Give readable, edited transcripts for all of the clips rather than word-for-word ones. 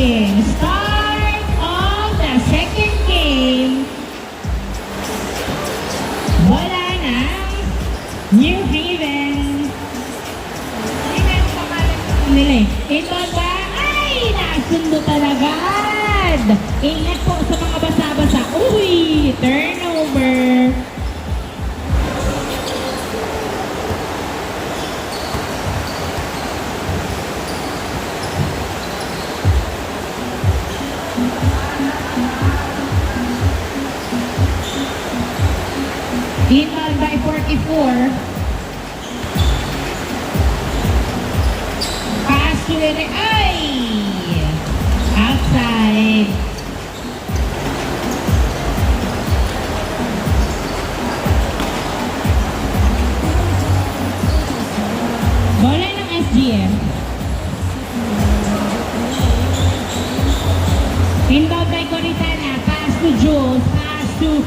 exciting start of the second game. Bola ng New Haven. Tingnan pa nila eh. Ito ba? Ay, nasundo talaga. Ingat po sa mga basa-basa. Uy, turnover. Inbound by 44. Pass to it. Ay! Outside. Bola ng SGM. Inbound by Coritana. Pass to Jules. Pass to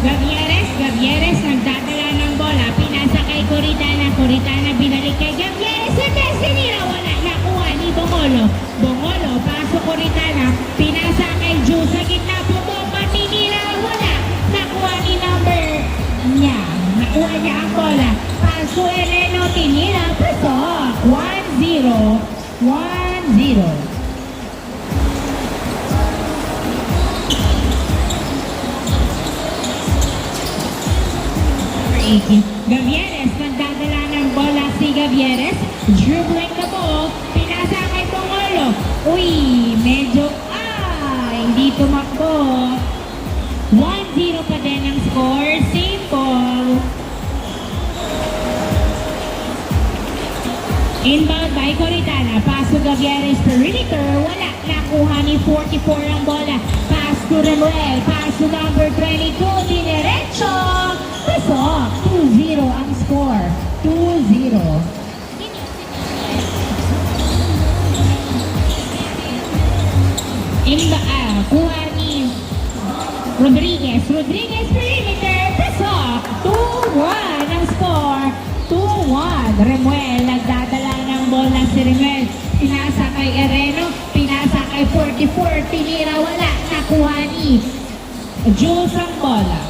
Gavieres. Gavieres nagdadala ng bola. Pinasa kay Coritana. Coritana binalik kay Gavieres. Sa sinira. Wala nakuha ni Bongolo. Bongolo. Paso Coritana. Pinasa kay Jules. Sa gitna po bomba. Tinira. Wala. Nakuha ni number niya. Nakuha niya ang bola. Paso Eleno. Tinira. Pasok. 1-0. 1-0. Gavieres, nagdadala ng bola si Gavieres. Dribbling the ball. Pinasa kay Bongolo. Uy, medyo, hindi tumakbo. 1-0 pa din ang score. Same ball. Inbound by Coritana. Pass to Gavieres. Perimeter. Wala. Nakuha ni 44 ang bola. Pass to Remuel. Pass to number 22. Dinerecho. Pasok. 2-0 ang score. 2-0. Kuha ni Rodriguez. Rodriguez perimeter. Pasok. 2-1 ang score. 2-1. Remuel. Nagdadala ng bola si Remuel. Pinasa kay Ereno. Pinasa kay 44. Tinira. Wala. Nakuha ni Jules ang bola.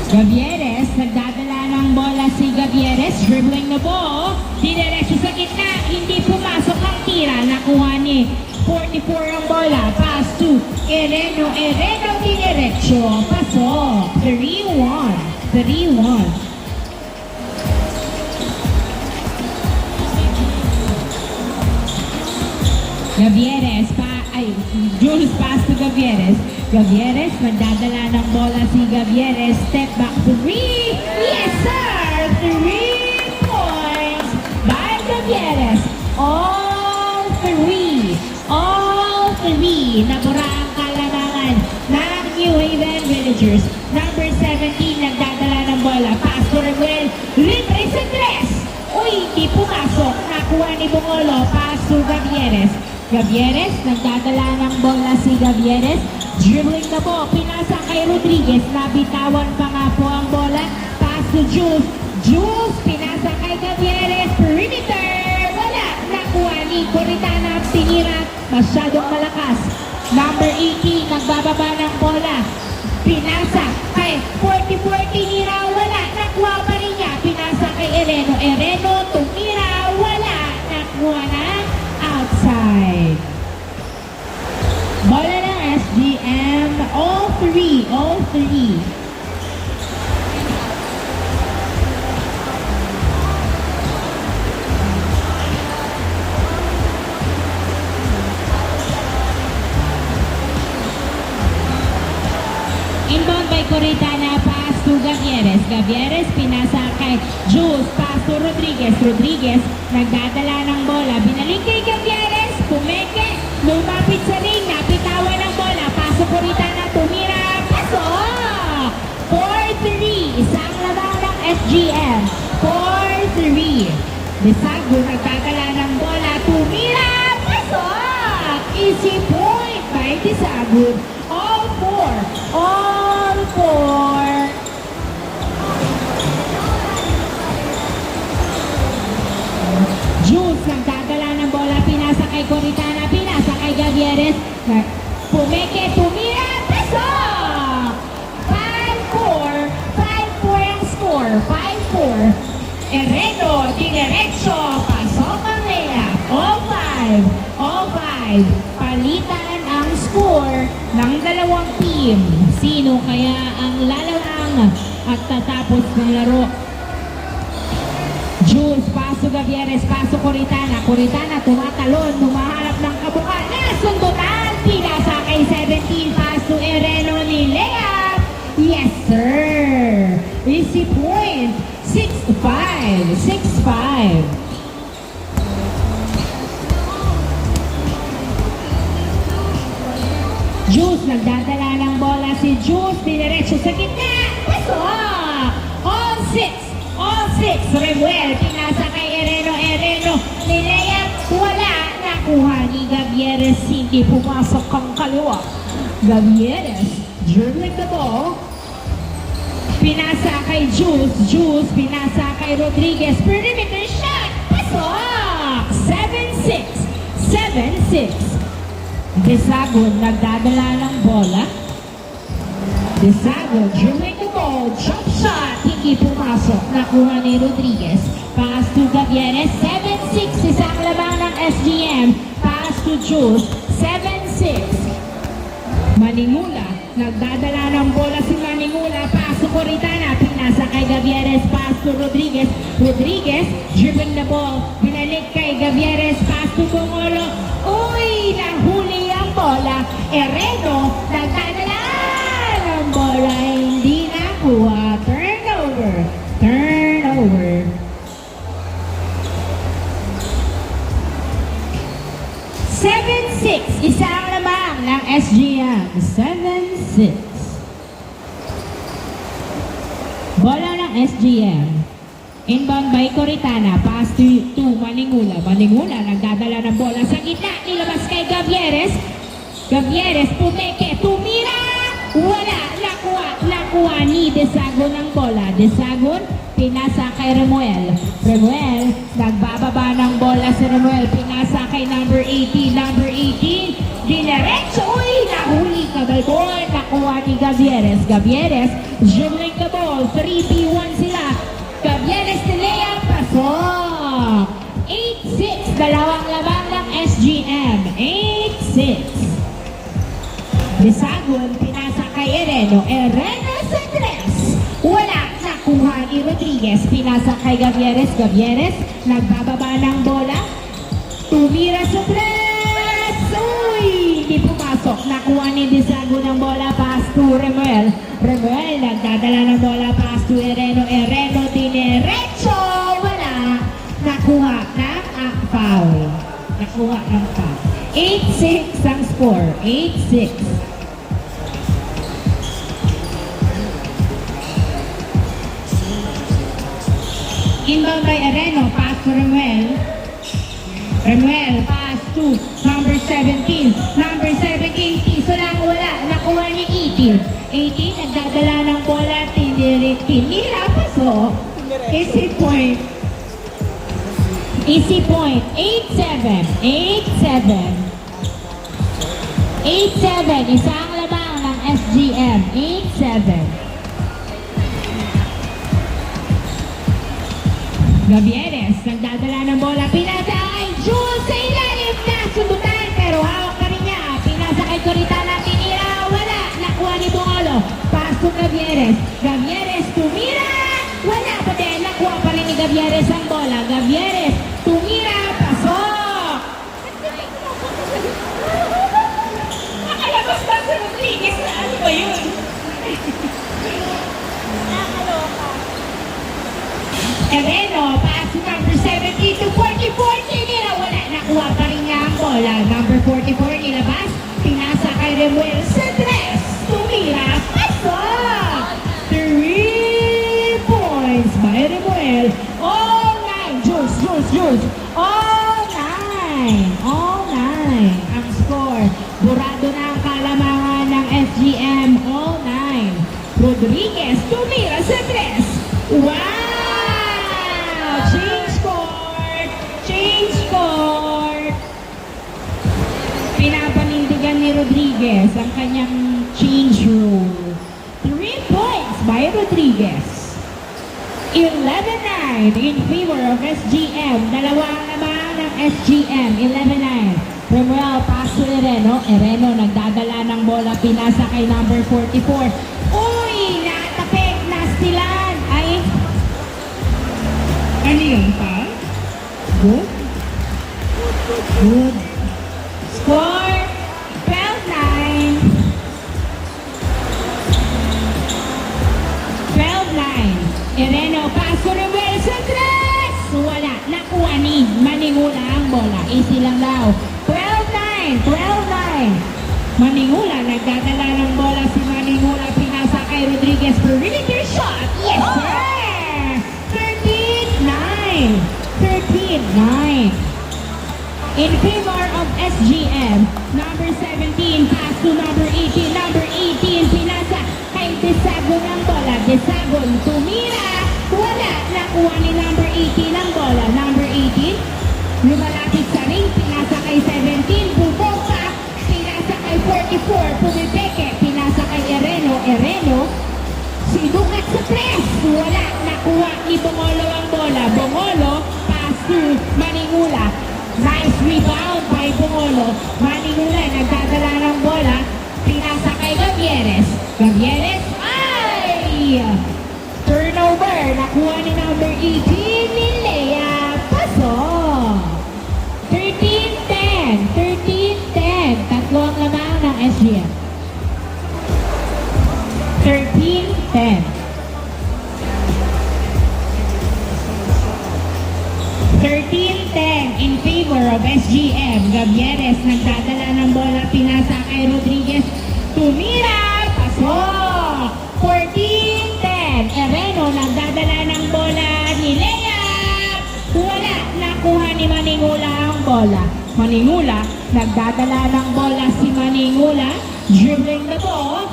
Gavieres, nagdadala ng bola si Gavieres, dribbling the ball, dinerecho sa gitna, hindi pumasok ang tira, nakuha ni 44 ang bola, pass to Ereno, Ereno dinerecho, pasok, 3-1, 3-1. Gavieres, Jules pass to Gavieres. Gavieres, magdadala ng bola si Gavieres. Step back 3. Yes, sir! 3 points by Gavieres. All 3. All 3. Nabura ang kalamangan ng New Haven Villagers. Number 17, nagdadala ng bola. Pass to Remuel. Libre sa 3. Uy, hindi pumasok. Nakuha ni Bongolo. Pass to Gavieres. Gavieres, nagdadala ng bola si Gavieres. Dribbling the ball, pinasa kay Rodriguez. Nabitawan pa nga po ang bola. Pass to Jules. Jules, pinasa kay Gavieres. Perimeter. Wala. Nakuha ni Coritana. Tinira. Masyadong malakas. Number 18, nagbababa ng bola. Pinasa kay 44. Tinira. Wala. Nakuha pa rin niya. Pinasa kay Ereno. Ereno, tumira. Wala. Nakuha na outside. Bola ng SGM, all 3, all 3. Inbound by Coritana, pass to Gavieres. Gavieres, pinasa kay Jules, pass to Rodriguez. Rodriguez, nagdadala ng bola. Binalik kay Gavieres, pumeke, lumapit sa ring, napitawan ng bola. Paso Coritana, tumira, pasok! 4-3, isang labang ng SGM. 4-3. Desago, nagdadala ng bola, tumira, pasok! Easy point by Desago. All 4. All 4. Jules Pumeke, tumira, pasok! 5-4. 5-4 ang score. 5-4. Ereno, dinerecho, pasok ang layup. All 5. All 5. Palitan ang score ng dalawang team. Sino kaya ang lalarang at tatapos ng laro? Jules, paso Gavieres, paso Coritana. Coritana, tumatalon, humahanap ng kabukan. Nasundutan, pinasa kay 17, paso Ereno ni Lea. Yes, sir. Easy point. 6-5. 6-5. Jules, nagdadala ng bola si Jules. Dinerecho sa gitna. Pasok! All 6. All 6, Remuel, pinasa kay Ereno, Ereno, nilaya, wala, nakuha ni Gavieres, hindi pumasok ang kaliwa. Gavieres, dribbling the ball, pinasa kay Jules, Jules, pinasa kay Rodriguez, perimeter shot, pasok! 7-6, 7-6. Desagon, nagdadala ng bola. Desagon, dribbling the ball, jump shot, hindi pumasok, nakuha ni Rodriguez. Pass to Gavieres, 7-6, isang labang ng SGM. Pass to Jules, 7-6. Maningula, nagdadala ng bola si Maningula, pass to Coritana, pinasa kay Gavieres, pass to Rodriguez. Rodriguez, dribbling the ball, binalik kay Gavieres, pass to Bongolo. Uy, nahuli ang bola. Ereno, nagdadala ng bola, hindi nakuha. Turnover. Turnover. Seven-six. Isang lamang ng SGM. 7-6. Bola ng SGM. Inbound by Coritana. Pass to Maningula. Maningula nagdadala ng bola sa gitna. Nilabas kay Gavieres. Gavieres, pumeke, tumira. Wala. Nakuha ni Desagon ng bola. Desagon, pinasa kay Remuel. Remuel, nagbababa ng bola si Remuel. Pinasa kay number 18. Number 18, dinerecho. Uy, nahuli ka, Balbon. Nakuha ni Gavieres. Gavieres, dribbling the ball. 3-P-1 sila. Gavieres ni Lea, pasok. 8-6, dalawang labang ng SGM. 8-6. Desagon, pinasa kay Ereno. Ereno sa 3. Wala, nakuha ni Rodriguez. Pinasa kay Gavieres. Gavieres, nagbababa ng bola. Tumira sa 3. Uy, hindi pumasok. Nakuha ni Desagon ng bola. Pass to Remuel. Remuel, nagdadala ng bola. Pass to Ereno. Ereno, dinerecho. Wala, nakuha ng foul. Nakuha ng foul. 8-6 ang score. 8-6. Inbound by Ereno, pass to Remuel. Remuel, pass to number 17. Number 17, so lang wala. Nakuha ni 18. 18, nagdadala ng bola. Tinira, paso. Easy point. Easy point. 8-7. 8-7. 8-7. Isang labang ng SGM. 8-7. Gavieres, nagdadala ng bola. Pinasa kay Jules sa ilalim na sundutan. Pero hawak pa rin niya. Pinasa kay Coritana. Tinira. Wala. Nakuha ni Bongolo. Pass to Gavieres. Gavieres tumira. Wala pa din. Nakuha pa rin ni Gavieres ang bola. Gavieres tumira. Pasok. Nakalabas pa sa Rodriguez na ano ba yun? Ereno, pass to number 70 to 44. Tinira, wala. Nakuha pa rin niya ang bola. Number 44, nilabas. Pinasa kay Remuel sa 3. Tumira, pasok. 3 points by Remuel. All 9. Jules. All 9. All 9 ang score. Burado na ang kalamangan ng SGM. All 9. Rodriguez, tumira sa 3. Wow! Change court! Change court! Pinapanindigan ni Rodriguez ang kanyang change role. 3 points by Rodriguez. 11-9 in favor of SGM. Dalawang naman ng SGM. 11-9. Romuel pass to Ereno. Ereno nagdadala ng bola. Pinasa kay number 44. Uy! Natapik! Nastilan! Ay! Ano yun pa? Good? Good. Score! 12-9. 12-9. Ereno, paso Romuel sa tres! Wala. Nakuha ni Maningula ang bola. Easy lang daw. 12-9. 12-9. Maningula, nagdadala ng bola si Maningula. Pinasa kay Rodriguez for really clear shot. Yes, sir! 13-9. 13-9. In favor of SGM, number 17, pass to number 18. Number 18, pinasa kay Desagon ang bola. Desagon, tumira. Wala. Nakuha ni number 18 ang bola. Number 18, lumalapit sa ring. Pinasa kay 17. Buboka. Pinasa kay 44. Pumipeke. Pinasa kay Ereno. Ereno, sinukat sa press. Wala. Nakuha ni Bongolo ang bola. Bongolo, pass to Maningula. Nice rebound by Bongolo. Maningula, nagdadala ng bola. Pinasa kay Gavieres. Gavieres, ay! Turnover. Nakuha ni number 18 ni Lea. Pasok. 13-10. 13-10. Tatlo ang lamang ng SGM. 13-10. 13-10 in favor of SGM. Gavieres nagdadala ng bola. Pinasa kay Rodriguez. Tumira. Pasok. 14-10. Ereno nagdadala ng bola ni Lea. Wala. Nakuha ni Maningula ang bola. Maningula. Nagdadala ng bola si Maningula. Dribbling the ball.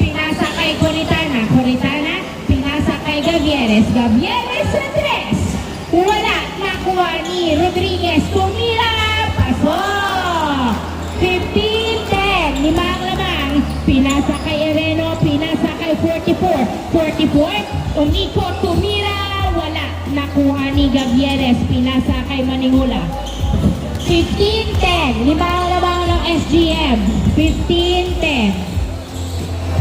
Pinasa kay Coritana. Coritana. Pinasa kay Gavieres. Gavieres sa tres. Wala. Nakuha ni Rodriguez. Tumira. Pasok. 15-10. Limang lamang. Pinasa kay Ereno. Pinasa kay 44. 44. Umikot. Tumira. Wala. Nakuha ni Gavieres. Pinasa kay Maningula. 15-10. Limang lamang ng SGM. 15-10.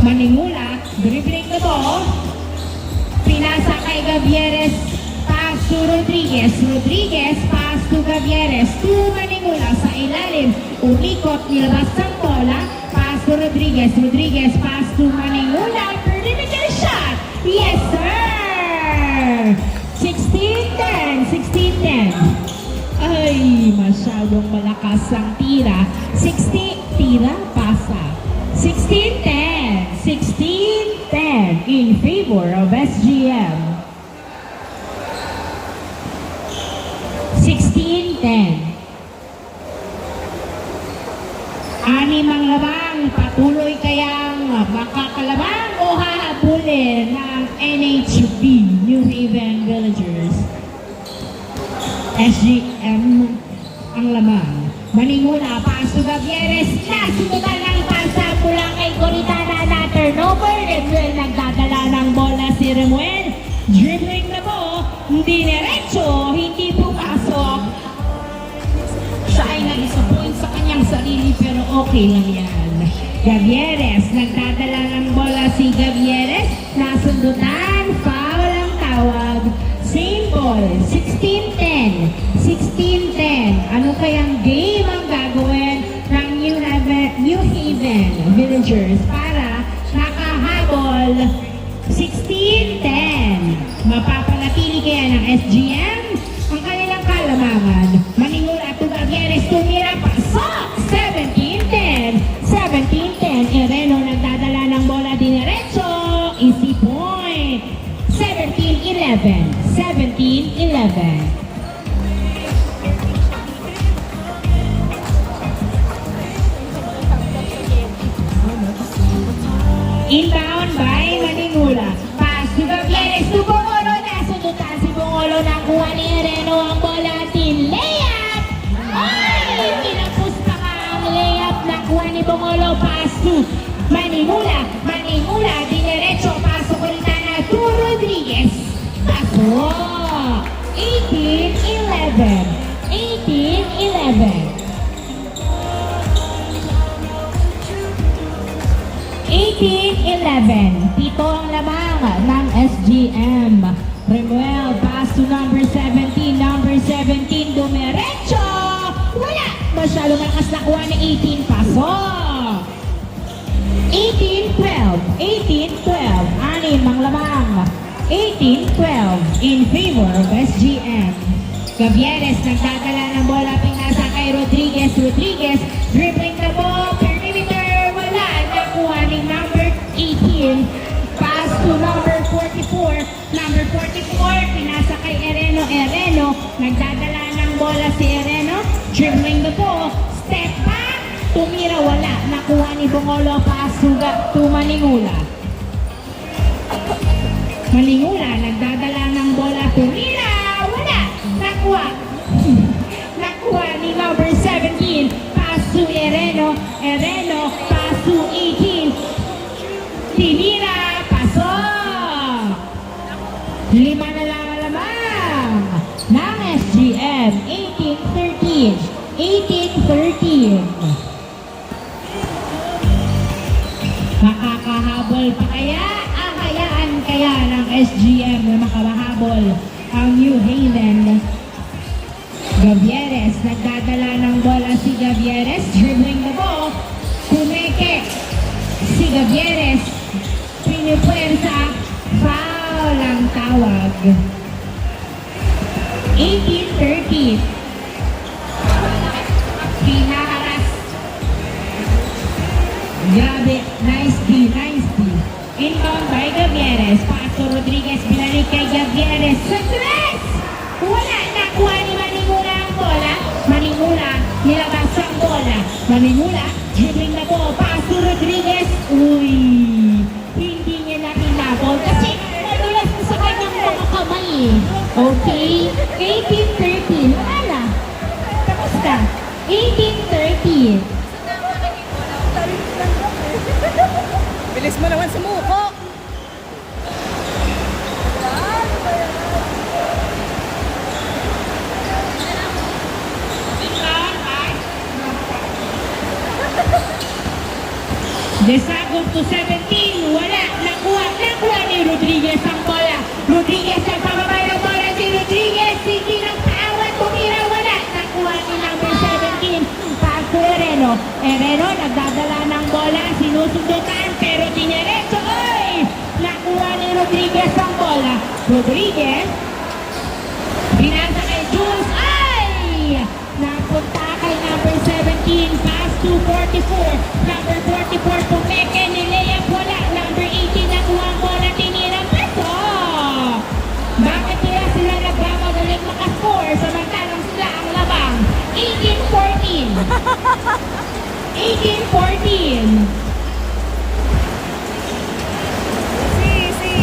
Maningula. Dribbling the ball. Pinasa kay Gavieres. Pass to Rodriguez. Rodriguez, pass to Gavieres. To Maningula sa ilalim. Umikot, nilabas ang bola. Pass to Rodriguez. Rodriguez, pass to Maningula. Perimeter shot. Yes, sir! 16-10. 16-10. Ay, masyadong malakas ang tira. 60, tira, pasa. 16-10. 16-10 in favor of SGM. 16-10. Anim ang labang, patuloy kayang makakalabang o hahabulin ng NHB, New Haven Villagers. SGM ang lamang. Maningula, pass to Gavieres. Nasunutan ng pasa mula kay Coritana na turnover. Remuel nagdadala ng bola si Remuel. Dribbling na po, dinerecho, hindi pumasok. Siya ay na-disappoint sa kanyang sarili pero okay lang yan. Gavieres, nagdadala ng bola si Gavieres. Nasundutan, foul ang tawag. Same ball, 16-10. 16-10. Ano kayang game ang gagawin ng New Haven Villagers para nakahabol 16-10. Mapapanatili kaya ng SGM ang kanilang kalamangan. Maningula to Gavieres, tumira, pasok! 17-10. 17-10. Ereno nagdadala ng bola dinerecho. Easy point. 17-11. 17-11. Inbound by Maningula. Pass to Gavieres to Bongolo. Nasundutan si Bongolo. Nakuha ni Ereno ang bola. Layup! Ay! Kinapos pa ka ang layup. Nakuha ni Bongolo, pass to Manimula. Manimula, dinerecho, pasok ulit na to Rodriguez. Pasok. 18-11. 18-11. 18-11. Pito ang lamang ng SGM. Remuel, pass to number 17. Number 17, dumiretso. Wala. Masyado malakas nakuha ni 18. Pasok. 18-12. 18-12. Anim ang lamang. 18-12 in favor of SGM. Gavieres nagdadala ng bola pinasa kay Rodriguez. Rodriguez dribbling the ball. Perimeter. Wala. Nakuha ni number 18. Pass to number 44. Number 44, pinasa kay Ereno. Ereno, nagdadala ng bola si Ereno. Dribbling the ball. Step back. Tumira, wala. Nakuha ni Bongolo. Pass to Maningula. Maningula, nagdadala ng bola. Tumira, wala. Nakuha. Nakuha ni number 17. Pass to Ereno. Ereno, pass to 18. Tinira, pasok! 5 na lang ang lamang ng SGM. 18-13. 18-13. Makakahabol pa kaya? Hayaan kaya ng SGM na makahabol ang New Haven. Gavieres, nagdadala ng bola si Gavieres. Dribbling the ball. Kumeke. Si Gavieres. Pinipuwersa. Foul ang tawag. 18-13. Pinaharas. Grabe. Nice D. Nice D. Inbound by Gavieres. Paso Rodriguez. Binalik kay Gavieres. Sa tres! Wala. Nakuha ni Maningula ang bola. Maningula. Nilabas ang bola. Maningula. Dribbling na ball. Paso Rodriguez. Uy. Hindi niya na inabol. Kasi madulas sa kanyang mga kamay. Okay? 18-13. Wala. Tapos ka. 18-13. Bilis mo naman sumuko! Desagos to 17. Wala. Nakuha ni Rodriguez ang bola. Rodriguez ang pababay ng bola. Si Rodriguez. Hindi ng paawat. Tumira. Wala. Nakuha ni number 17. Paso Ereno. Ereno nagdadala ng bola. Sinusundutan. Pero dinerecho. Oy! Nakuha ni Rodriguez ang bola. Rodriguez. Pinasa kay Jules. Ay! Napunta kay number 17. Pass to 44. Number 44. Pumeke ni Lea. Wala. Number 18. Nakuha ang bola. Tinirang paso. Bakit kaya sila nagmamagaling makascore samantalang sila ang labang? 18-14. 18-14. Si.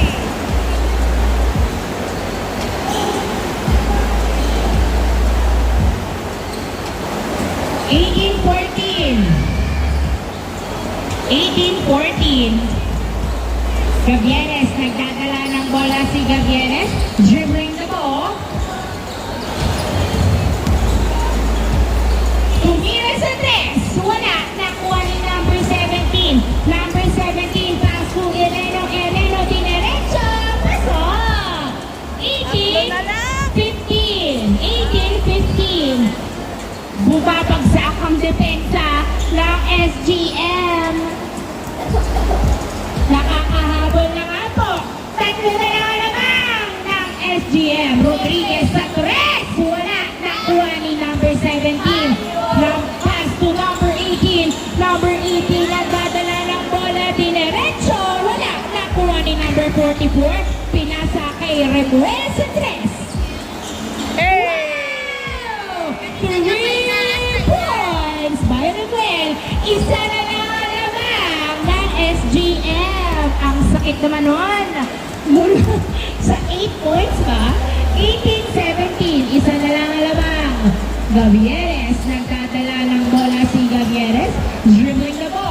18-14. Gavieres, nagdadala ng bola si Gavieres. Dribbling the ball. Tumira sa tres. Wala. Nakuha ni number 17. Number 17, pass to Ereno. Ereno, dinerecho. Pasok. 18-15. 18-15. Bumabagsak ang depensa ng SGM. Nakakahabol na nga po. Tatlo na lang naman ng SGM. Rodriguez sa tres. Wala. Nakuha ni number 17. Pass to number 18. Number 18 nagdadala ng bola. Dinerecho. Wala. Nakuha ni number 44. Pinasa kay Remuel sa tres. Wow! 3 points by Remuel. Isa na lang naman ng SGM. Ang sakit naman nun. Mula sa 8 points ba? 18-17. Isa na lang ang lamang. Gavieres. Nagdadala ng bola si Gavieres. Dribbling the ball.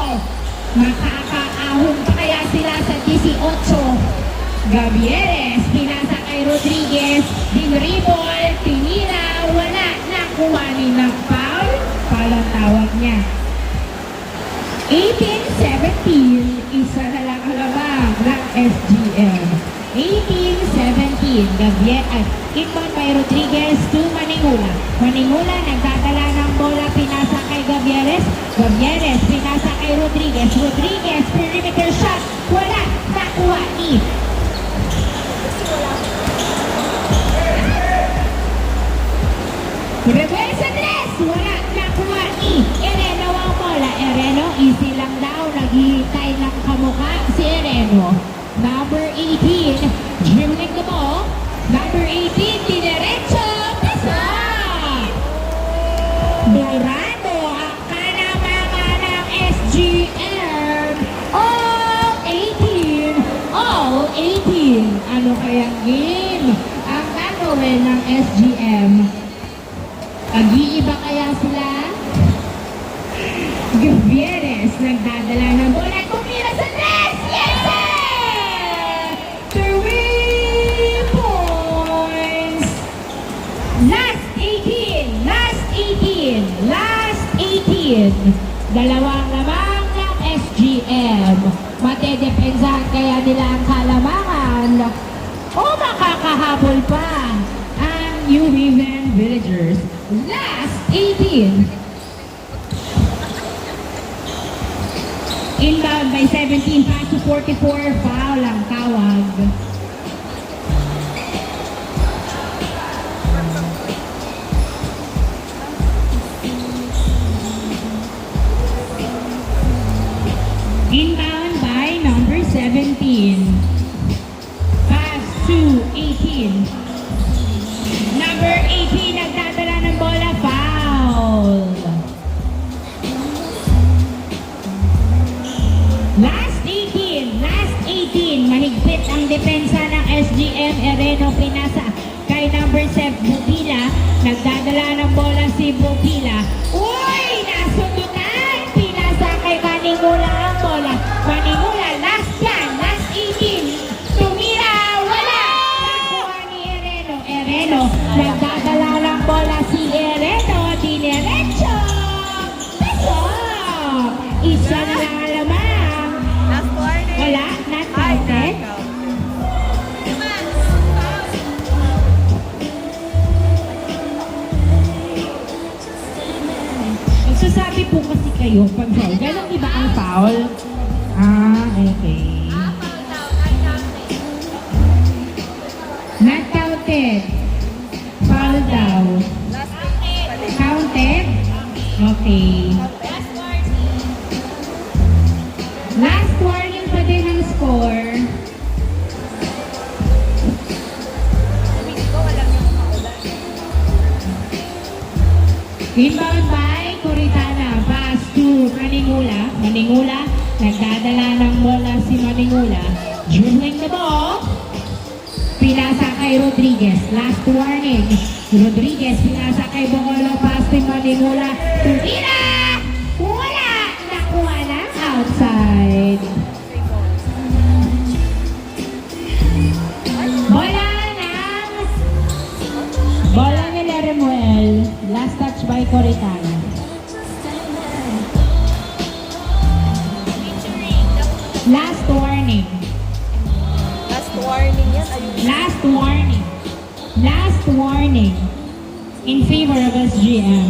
Gavieres, pinasa kay Rodriguez, dinribol, tinira, wala, nakuha ni ng foul. Foul ang tawag niya. 18-17, isa na lang alamang ng SGM. 18-17, Gavieres, inbound by Rodriguez to Maningula. Maningula, nagdadala ng bola, pinasa kay Gavieres. Gavieres, pinasa kay Rodriguez. Rodriguez, perimeter shot, wala, nakuha ni Reversa tres, wala, nakuha ni Ereno ang bola. Ereno, easy lang daw, naghihintay ng kamukha si Ereno. Number 18, dribbling the ball. Number 18, dinerecho, pasa! Dorado, ang kanamangan ng SGM. All 18, all 18. Ano kayang game ang gagawin ng SGM? Pag-iiba kaya sila? Gavieres, nagdadala ng bola, tumira sa tres! Yes, sir! 3 points! Last 18! Last 18! Last 18! Dalawang lamang ng SGM. Matedepensahan kaya nila ang kalamangan o makakahabol pa ang New Haven Villagers. Last 18. Inbound by 17, pass to 44, foul ang tawag. Inbound by number 17. Pass to 18. Number 18, nagdadala ng bola, foul. Last 18, mahigpit ang depensa ng SGM. Ereno, pinasa kay number 7, Bupila. Nagdadala ng bola si Bupila. Uy, nasundutan! Pinasa kay Maningula ang bola. Maningula, last yan, last 18. Tumira, wala! Nakuha ni Ereno. Ereno, nagdadala ng bola si Ereno. Dinerecho! Paso! Isa na lang alamang. Last warning. Wala, not Ay, counted. nakaw. Magsasabi po kasi kayo pag foul. Ganon iba ang foul? Ah, okay. Not counted. Foul daw. Last 18. Counted? Okay. Last warning pa din ang score. Ito, walang yung maulan. Inbound by Coritana. Pass to Maningula. Maningula, nagdadala ng bola si Maningula. Dribbling the ball. Pinasa kay Rodriguez. Last warning. Rodriguez, pinasa kay Bongolo. Pass to Maningula. Tumira! Wala! Nakuha na outside. Bola nila Remuel. Last touch by Coritana. Last warning. Last warning yan. Ayun. Last warning. Last warning. In favor of SGM.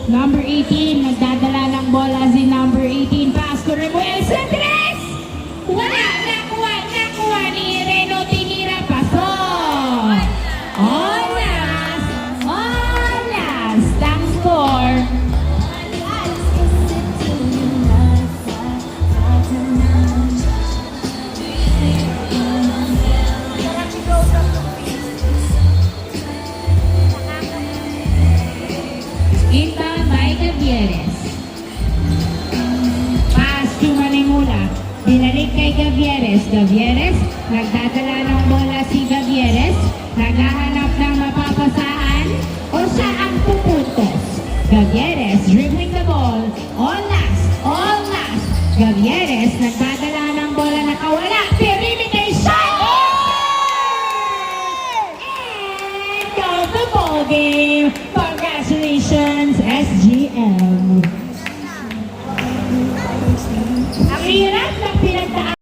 Number 18, nagdadala ng bola si number 18. Pass to Remuel sa tres! Wala! Nakuha ni Reno. Tinira paso. Olas! Olas! Ang score. Inbound by Gavieres. Pass to Maningula. Binalik kay Gavieres. Gavieres, nagdadala ng bola si Gavieres. Naghahanap ng mapapasaan o siya ang pupuntos. Gavieres, dribbling the ball. All last. Gavieres, nagdadala ng bola, nakawala. Perimeter shot! game. Congratulations, SG